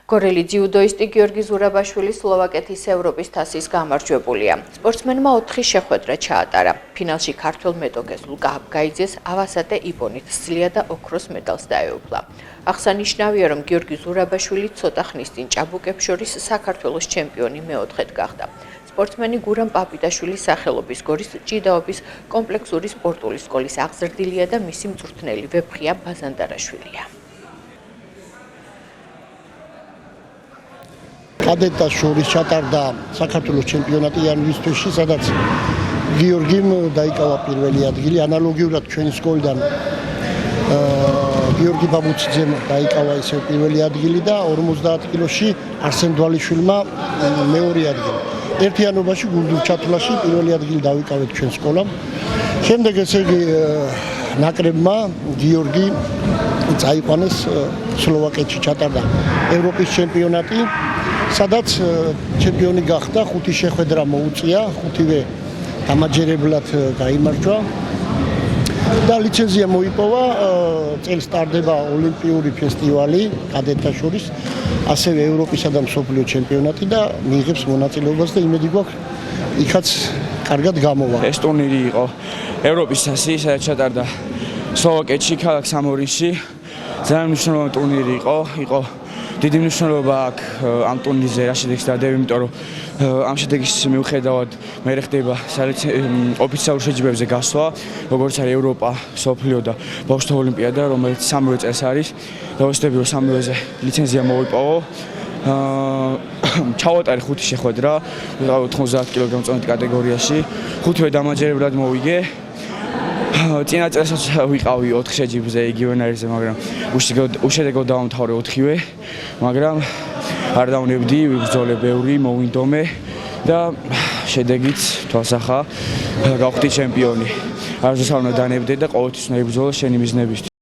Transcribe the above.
გორელი ძიუდოისტი გიორგი ზურაბაშვილი სლოვაკეთის ევროპის თასის გამარჯვებულია. სპორტსმენმა 4 შეხვედრა ჩაატარა. ფინალში ქართველ მეტოქეს ლუკა აბგაიძეს ავასატე იბონით სძლია და ოქროს მედალს დაეუფლა. აღსანიშნავია, რომ გიორგი ზურაბაშვილი ცოტა ხნის წინ ჭაბუკებს შორის საქართველოს ჩემპიონი მეოთხედ გახდა. სპორტსმენი გურამ პაპიტაშვილის სახელობის გორის ჭიდაობის კომპლექსური სპორტული სკოლის აღზრდილია და მისი მწვრთნელი ვეფხია ბაზანდარაშვილია. კადეტთა შორის ჩატარდა საქართველოს ჩემპიონატი იანვრის თვეში, სადაც გიორგიმ დაიკავა პირველი ადგილი. ანალოგიურად ჩვენი სკოლიდან გიორგი ბაბუციძემ დაიკავა ისევ პირველი ადგილი და 50 კილოში არსენ დვალიშვილმა მეორე ადგილი. ერთიანობაში გუნდურ ჩათვლაში პირველი ადგილი დავიკავეთ ჩვენ სკოლამ. შემდეგ ესე იგი ნაკრებმა გიორგი წაიყვანეს სლოვაკეთში ჩატარდა ევროპის ჩემპიონატი, სადაც ჩემპიონი გახდა, 5 შეხვედრა მოუწია, 5-ვე დამაჯერებლად გაიმარჯვა და ლიცენზია მოიპოვა. წელს ტარდება ოლიმპიური ფესტივალი კადეტთა შორის, ასევე ევროპისა და მსოფლიო ჩემპიონატი და მიიღებს მონაწილეობას და იმედი გვაქვს იქაც კარგად გამოვა. ეს ტურნირი იყო ევროპის თასი, სადაც ჩატარდა სლოვაკეთში, ქალაქ სამორიში. ძალიან მნიშვნელოვანი ტურნირი იყო დიდი მნიშვნელობა აქვს ამ ტურნირზე რა შედეგს დადევი, იმიტომ რომ ამ შედეგის მიუხედავად მე ხდება ოფიციალურ შეჯიბრებზე გასვლა, როგორც არის ევროპა, მსოფლიო და ბავშვთა ოლიმპიადა, რომელიც 3 წელს არის და ვეცდები რომ 3-ზე ლიცენზია მოვიპოვო. ჩავატარე 5 შეხვედრა, ვიყავ 90 კილოგრამ-წონით კატეგორიაში, 5-ვე დამაჯერებლად მოვიგე. წინა წელსაც ვიყავი 4 შეჯიბრზე იგივე ნაირზე, მაგრამ უშედეგოდ დავამთავრე 4-ვე, მაგრამ არ დავნებდი, ვიბრძოლე ბევრი, მოვინდომე და შედეგით თვალსახა გავხდი ჩემპიონი. არ ზუსტად უნდა დანებდე და ყოველთვის უნდა იბრძოლო შენი მიზნებისთვის.